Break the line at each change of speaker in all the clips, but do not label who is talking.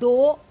2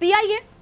PIA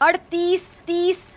38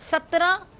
17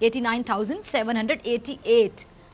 89,788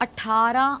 18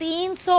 300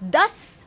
10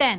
10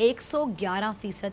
111%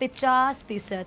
50%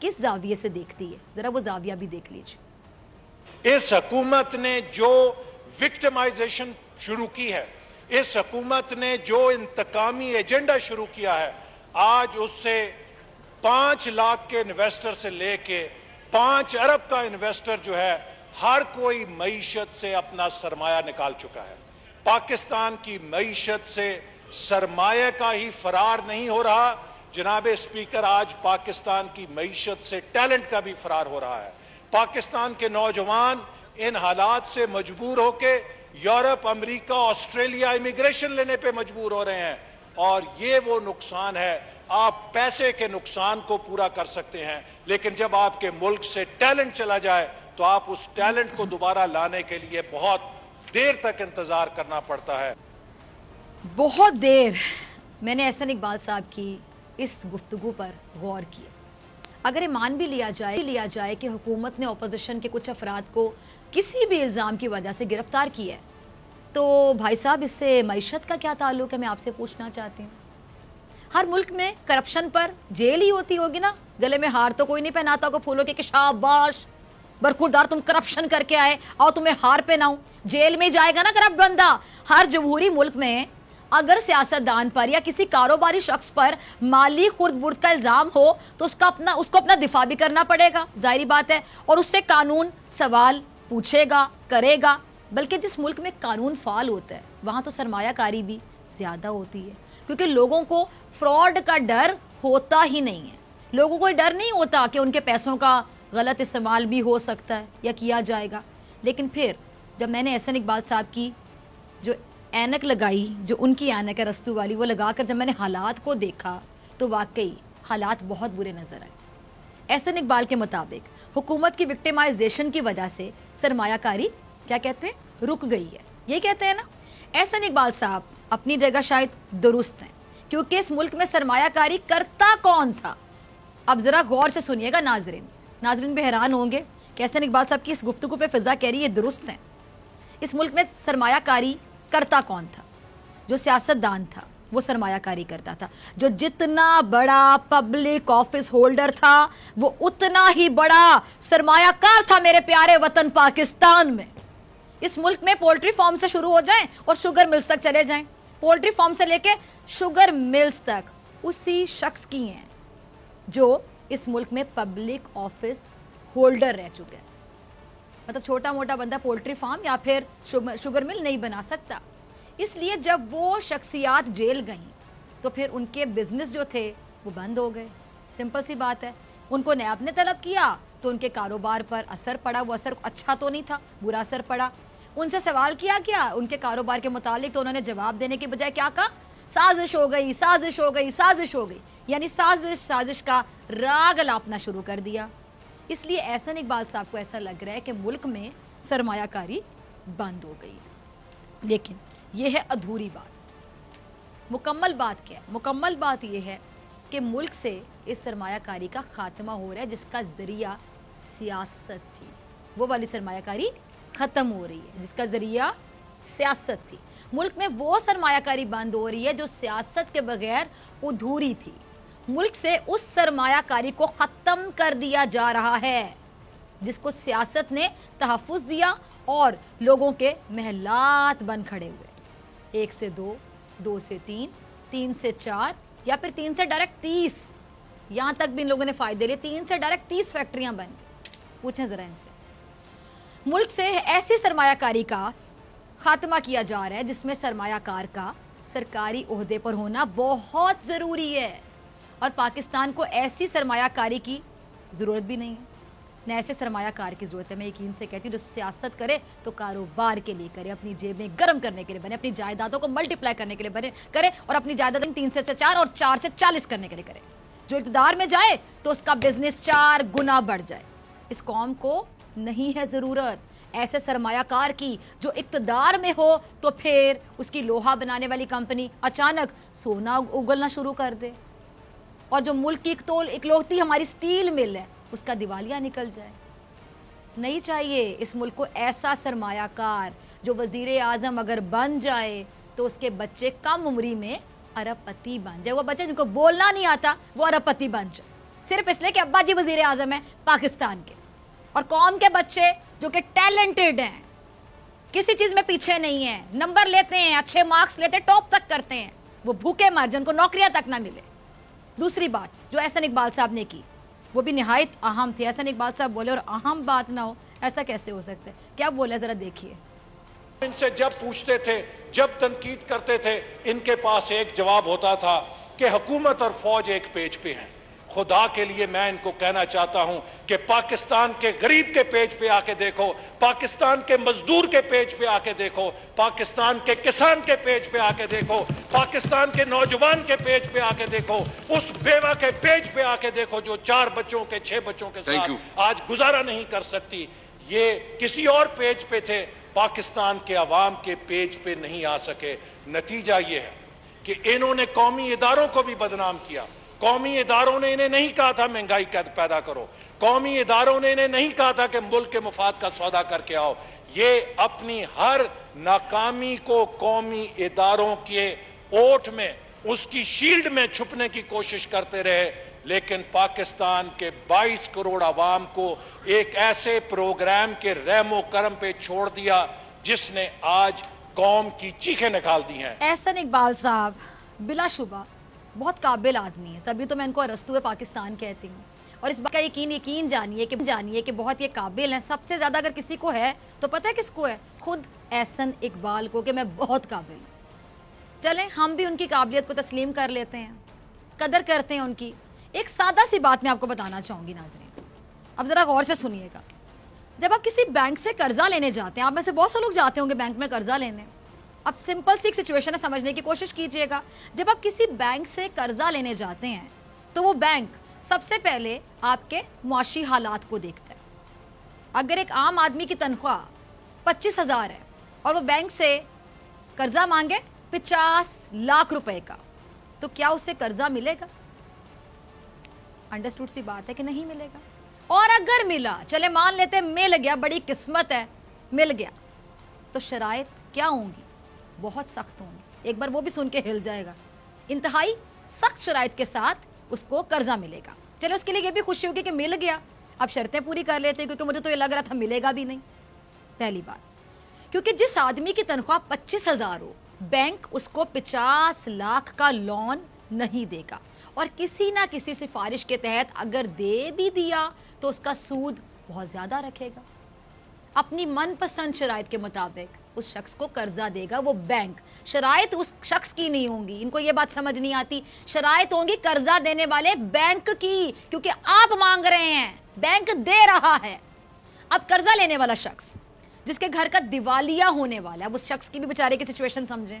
کس زاویے سے دیکھتی ہے، ذرا وہ زاویہ بھی دیکھ لیجیے۔
اس حکومت نے جو وکٹمائزیشن شروع کی ہے، اس حکومت نے جو انتقامی ایجنڈا شروع کیا ہے، آج اس سے 5 لاکھ کے انویسٹر سے لے کے 5 ارب کا انویسٹر جو ہے، ہر کوئی معیشت سے اپنا سرمایہ نکال چکا ہے۔ پاکستان کی معیشت سے سرمایہ کا ہی فرار نہیں ہو رہا جناب اسپیکر، آج پاکستان کی معیشت سے ٹیلنٹ کا بھی فرار ہو رہا ہے۔ پاکستان کے نوجوان ان حالات سے مجبور ہو کے یورپ، امریکہ، آسٹریلیا امیگریشن لینے پہ مجبور ہو رہے ہیں، اور یہ وہ نقصان ہے۔ آپ پیسے کے نقصان کو پورا کر سکتے ہیں، لیکن جب آپ کے ملک سے ٹیلنٹ چلا جائے تو آپ اس ٹیلنٹ کو دوبارہ لانے کے لیے بہت دیر تک انتظار کرنا پڑتا ہے۔
بہت دیر۔ میں نے احسن اقبال صاحب کی اس گفتگو پر غور کیا۔ اگر یہ مان بھی لیا جائے کہ حکومت نے اپوزیشن کے کچھ افراد کو کسی بھی الزام کی وجہ سے گرفتار کیا ہے، تو بھائی صاحب اس سے معیشت کا کیا تعلق ہے؟ میں آپ سے پوچھنا چاہتی ہوں۔ ہر ملک میں کرپشن پر جیل ہی ہوتی ہوگی نا، گلے میں ہار تو کوئی نہیں پہناتا ہوگا پھولوں کے کہ شاباش برخوردار تم کرپشن کر کے آئے، آؤ تمہیں ہار پہناؤں۔ جیل میں جائے گا نا کرپٹ بندہ۔ ہر جمہوری ملک میں اگر سیاستدان پر یا کسی کاروباری شخص پر مالی خرد برد کا الزام ہو تو اس کو اپنا دفاع بھی کرنا پڑے گا، ظاہری بات ہے، اور اس سے قانون سوال پوچھے گا، کرے گا۔ بلکہ جس ملک میں قانون فعال ہوتا ہے وہاں تو سرمایہ کاری بھی زیادہ ہوتی ہے، کیونکہ لوگوں کو فراڈ کا ڈر ہوتا ہی نہیں ہے۔ لوگوں کو ڈر نہیں ہوتا کہ ان کے پیسوں کا غلط استعمال بھی ہو سکتا ہے یا کیا جائے گا۔ لیکن پھر جب میں نے احسن اقبال صاحب کی جو اینک لگائی، جو ان کی اینک ہے رستو والی، وہ لگا کر جب میں نے حالات کو دیکھا تو واقعی حالات بہت برے نظر آئے۔ احسن اقبال کے مطابق حکومت کی وکٹمائزیشن کی وجہ سے سرمایہ کاری کیا کہتے ہیں، رک گئی ہے، یہ کہتے ہیں نا۔ احسن اقبال صاحب اپنی جگہ شاید درست ہیں، کیونکہ اس ملک میں سرمایہ کاری کرتا کون تھا؟ اب ذرا غور سے سنیے گا ناظرین بھی حیران ہوں گے کہ احسن اقبال صاحب کی اس گفتگو پہ فضا کہہ رہی ہے درست ہیں۔ اس ملک میں سرمایہ کاری کرتا کون تھا؟ جو سیاستدان تھا وہ سرمایہ کاری کرتا تھا۔ جو جتنا بڑا پبلک آفس ہولڈر تھا وہ اتنا ہی بڑا سرمایہ کار تھا میرے پیارے وطن پاکستان میں۔ اس ملک میں پولٹری فارم سے شروع ہو جائیں اور شوگر ملز تک چلے جائیں، پولٹری فارم سے لے کے شوگر ملز تک اسی شخص کی ہیں جو اس ملک میں پبلک آفس ہولڈر رہ چکے ہیں۔ مطلب چھوٹا موٹا بندہ پولٹری فارم یا پھر شوگر مل نہیں بنا سکتا۔ اس لیے جب وہ شخصیات جیل گئیں تو پھر ان کے بزنس جو تھے وہ بند ہو گئے، سمپل سی بات ہے۔ ان کو نیب نے طلب کیا تو ان کے کاروبار پر اثر پڑا، وہ اثر اچھا تو نہیں تھا، برا اثر پڑا۔ ان سے سوال کیا گیا ان کے کاروبار کے متعلق تو انہوں نے جواب دینے کے بجائے کیا کہا؟ سازش ہو گئی، سازش ہو گئی، سازش ہو گئی، یعنی سازش کا راگ الاپنا شروع کر دیا۔ اس لیے احسن اقبال صاحب کو ایسا لگ رہا ہے کہ ملک میں سرمایہ کاری بند ہو گئی۔ لیکن یہ ہے ادھوری بات۔ مکمل بات کیا ہے؟ مکمل بات یہ ہے کہ ملک سے اس سرمایہ کاری کا خاتمہ ہو رہا ہے جس کا ذریعہ سیاست تھی۔ وہ والی سرمایہ کاری ختم ہو رہی ہے جس کا ذریعہ سیاست تھی۔ ملک میں وہ سرمایہ کاری بند ہو رہی ہے جو سیاست کے بغیر ادھوری تھی۔ ملک سے اس سرمایہ کاری کو ختم کر دیا جا رہا ہے جس کو سیاست نے تحفظ دیا اور لوگوں کے محلات بن کھڑے ہوئے، 1 سے 2، 2 سے 3، 3 سے 4 یا پھر 3 سے ڈائریکٹ 30، یہاں تک بھی ان لوگوں نے فائدے لیے، 3 سے ڈائریکٹ 30 فیکٹریاں بنی۔ پوچھیں ذرا ان سے۔ ملک سے ایسی سرمایہ کاری کا خاتمہ کیا جا رہا ہے جس میں سرمایہ کار کا سرکاری عہدے پر ہونا بہت ضروری ہے، اور پاکستان کو ایسی سرمایہ کاری کی ضرورت بھی نہیں ہے، نہ ایسے سرمایہ کار کی ضرورت ہے۔ میں یقین سے کہتی ہوں جو سیاست کرے تو کاروبار کے لیے کرے، اپنی جیبیں گرم کرنے کے لیے بنے، اپنی جائیدادوں کو ملٹیپلائی کرنے کے لیے کرے، اور اپنی جائیدادیں 3 سے 4 اور 4 سے 40 کرنے کے لیے کرے۔ جو اقتدار میں جائے تو اس کا بزنس 4 گنا بڑھ جائے۔ اس قوم کو نہیں ہے ضرورت ایسے سرمایہ کار کی جو اقتدار میں ہو تو پھر اس کی لوہا بنانے والی کمپنی اچانک سونا اگلنا شروع کر دے، اور جو ملک کی اکلوتی ہماری سٹیل مل ہے اس کا دیوالیہ نکل جائے۔ نہیں چاہیے اس ملک کو ایسا سرمایہ کار جو وزیر اعظم اگر بن جائے تو اس کے بچے کم عمری میں ارب پتی بن جائے، وہ بچے جن کو بولنا نہیں آتا وہ ارب پتی بن جائے۔ صرف اس لیے کہ ابا جی وزیر اعظم ہیں پاکستان کے, اور قوم کے بچے جو کہ ٹیلنٹڈ ہیں, کسی چیز میں پیچھے نہیں ہیں, نمبر لیتے ہیں, اچھے مارکس لیتے, ٹاپ تک کرتے ہیں, وہ بھوکے مر جن کو نوکریاں تک نہ ملے. دوسری بات جو احسن اقبال صاحب نے کی وہ بھی نہایت اہم تھی. احسن اقبال صاحب بولے اور اہم بات نہ ہو, ایسا کیسے ہو سکتا ہے؟ کیا بولے ذرا دیکھیے.
ان سے جب پوچھتے تھے, جب تنقید کرتے تھے, ان کے پاس ایک جواب ہوتا تھا کہ حکومت اور فوج ایک پیج پہ ہیں. خدا کے لیے میں ان کو کہنا چاہتا ہوں کہ پاکستان کے غریب کے پیج پہ آ کے دیکھو, پاکستان کے مزدور کے پیج پہ آ کے دیکھو, پاکستان کے کسان کے پیج پہ آ کے دیکھو, پاکستان کے نوجوان کے پیج پہ آ کے دیکھو, اس بیوہ کے پیج پہ آ کے دیکھو جو 4 بچوں کے 6 بچوں کے ساتھ آج گزارا نہیں کر سکتی. یہ کسی اور پیج پہ تھے, پاکستان کے عوام کے پیج پہ نہیں آ سکے. نتیجہ یہ ہے کہ انہوں نے قومی اداروں کو بھی بدنام کیا. قومی اداروں نے انہیں نہیں کہا تھا مہنگائی پیدا کرو, قومی اداروں نے انہیں نہیں کہا تھا کہ ملک کے مفاد کا سودا کر کے آؤ. یہ اپنی ہر ناکامی کو قومی اداروں کے اوٹ میں, اس کی شیلڈ میں چھپنے کی کوشش کرتے رہے. لیکن پاکستان کے 22 کروڑ عوام کو ایک ایسے پروگرام کے رحم و کرم پہ چھوڑ دیا جس نے آج قوم کی چیخیں نکال دی ہیں.
احسن اقبال صاحب بلا شبہ بہت قابل آدمی ہے, تبھی تو میں ان کو ارسطوئے پاکستان کہتی ہوں. اور اس بات کا یقین جانیے کہ بہت یہ قابل ہیں. سب سے زیادہ اگر کسی کو ہے تو پتہ ہے کس کو ہے؟ خود احسن اقبال کو, کہ میں بہت قابل ہوں. چلیں ہم بھی ان کی قابلیت کو تسلیم کر لیتے ہیں, قدر کرتے ہیں ان کی. ایک سادہ سی بات میں آپ کو بتانا چاہوں گی ناظرین, اب ذرا غور سے سنیے گا. جب آپ کسی بینک سے قرضہ لینے جاتے ہیں, آپ میں سے بہت سے لوگ جاتے ہوں گے بینک میں قرضہ لینے. اب سمپل سی ایک سچویشن ہے, سمجھنے کی کوشش کیجئے گا. جب آپ کسی بینک سے قرضہ لینے جاتے ہیں تو وہ بینک سب سے پہلے آپ کے معاشی حالات کو دیکھتا ہے. اگر ایک عام آدمی کی تنخواہ 25,000 ہے اور وہ بینک سے قرضہ مانگے 50 لاکھ روپے کا, تو کیا اسے قرضہ ملے گا؟ انڈرسٹوڈ سی بات ہے کہ نہیں ملے گا. اور اگر ملا, چلے مان لیتے مل گیا, بڑی قسمت ہے مل گیا, تو شرائط کیا ہوں گی؟ بہت سخت ہوں گی. ایک بار وہ بھی سن کے ہل جائے گا. انتہائی سخت شرائط کے ساتھ اس کو قرضہ ملے گا. چلے اس کے لیے یہ بھی خوشی ہوگی کہ مل گیا, اب شرطیں پوری کر لیتے کیونکہ مجھے تو یہ لگ رہا تھا ملے گا بھی نہیں. پہلی بات, کیونکہ جس آدمی کی تنخواہ 25,000 ہو, بینک اس کو 50 لاکھ کا لون نہیں دے گا, اور کسی نہ کسی سفارش کے تحت اگر دے بھی دیا تو اس کا سود بہت زیادہ رکھے گا. اپنی من پسند شرائط کے مطابق اس شخص کو قرضہ دے گا وہ بینک. شرائط اس شخص کی نہیں ہوں گی, ان کو یہ بات سمجھ نہیں آتی. شرائط ہوں گی قرضہ دینے والے بینک کی, کیونکہ آپ مانگ رہے ہیں, بینک دے رہا ہے. اب قرضہ لینے والا شخص جس کے گھر کا دیوالیہ ہونے والا ہے, اب اس شخص کی بھی بیچارے کی سچویشن سمجھیں.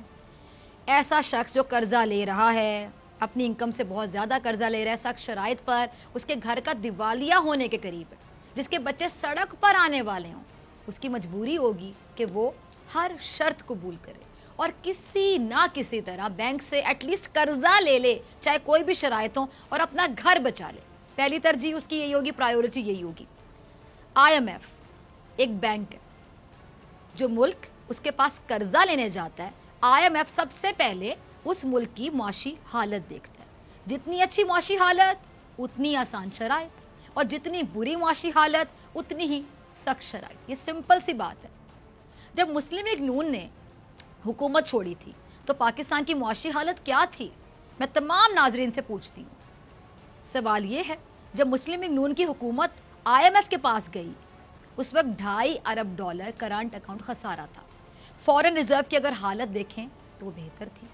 ایسا شخص جو قرضہ لے رہا ہے, اپنی انکم سے بہت زیادہ قرضہ لے رہا ہے, سخت شرائط پر, اس کے گھر کا دیوالیہ ہونے کے قریب ہے, جس کے بچے سڑک پر آنے والے ہوں, اس کی مجبوری ہوگی کہ وہ ہر شرط قبول کرے اور کسی نہ کسی طرح بینک سے ایٹ لیسٹ قرضہ لے لے, چاہے کوئی بھی شرائط ہوں, اور اپنا گھر بچا لے. پہلی ترجیح اس کی یہی ہوگی, پرائیورٹی یہی ہوگی. IMF ایک بینک ہے, جو ملک اس کے پاس قرضہ لینے جاتا ہے, IMF سب سے پہلے اس ملک کی معاشی حالت دیکھتا ہے. جتنی اچھی معاشی حالت اتنی آسان شرائط, اور جتنی بری معاشی حالت اتنی ہی سخت شرائط. یہ سمپل سی بات ہے. جب مسلم لیگ نون نے حکومت چھوڑی تھی تو پاکستان کی معاشی حالت کیا تھی؟ میں تمام ناظرین سے پوچھتی ہوں. سوال یہ ہے, جب مسلم لیگ نون کی حکومت IMF کے پاس گئی, اس وقت $2.5 ارب کرنٹ اکاؤنٹ خسارہ تھا. فورن ریزرو کی اگر حالت دیکھیں تو وہ بہتر تھی.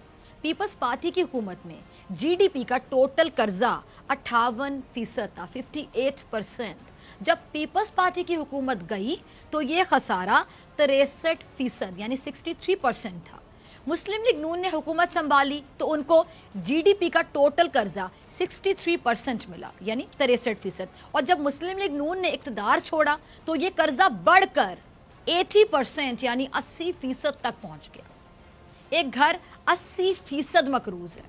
پیپلز پارٹی کی حکومت میں GDP کا ٹوٹل قرضہ 58% تھا, 58%. جب پیپلز پارٹی کی حکومت گئی تو یہ خسارہ 63% یعنی 63% تھا. مسلم لیگ نون نے حکومت سنبھالی تو ان کو GDP کا ٹوٹل قرضہ 63% ملا یعنی 63%. اور جب مسلم لیگ نون نے اقتدار چھوڑا تو یہ قرضہ بڑھ کر 80% یعنی 80% تک پہنچ گیا. ایک گھر 80% مقروض ہے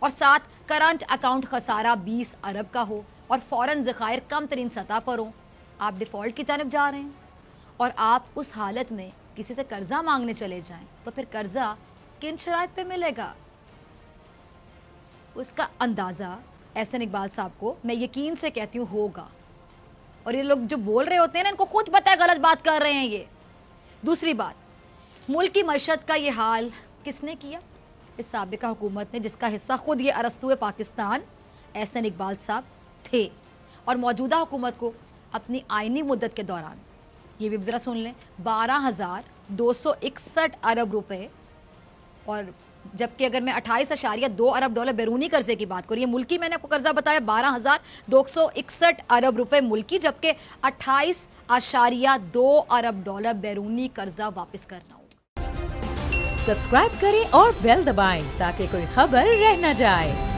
اور ساتھ کرنٹ اکاؤنٹ خسارہ 20 ارب کا ہو اور فورن ذخائر کم ترین سطح پر ہوں, آپ ڈیفالٹ کی جانب جا رہے ہیں. اور آپ اس حالت میں کسی سے قرضہ مانگنے چلے جائیں تو پھر قرضہ کن شرائط پہ ملے گا؟ اس کا اندازہ احسن اقبال صاحب کو میں یقین سے کہتی ہوں ہوگا. اور یہ لوگ جو بول رہے ہوتے ہیں نا ان کو خود پتہ ہے غلط بات کر رہے ہیں یہ. دوسری بات, ملک کی معیشت کا یہ حال کس نے کیا؟ اس سابقہ حکومت نے, جس کا حصہ خود یہ ارسطو پاکستان احسن اقبال صاحب تھے. اور موجودہ حکومت کو اپنی آئینی مدت کے دوران, یہ بھی ذرا سن لیں, 12,261 ارب روپے, اور جبکہ اگر میں 28.2 ارب ڈالر بیرونی قرضے کی بات کروں, یہ ملکی میں نے آپ کو قرضہ بتایا 12,261 ارب روپے ملکی, جبکہ 28.2 ارب ڈالر بیرونی قرضہ واپس کرنا ہوگا.
سبسکرائب کریں اور بیل دبائیں تاکہ کوئی خبر رہ نہ جائے.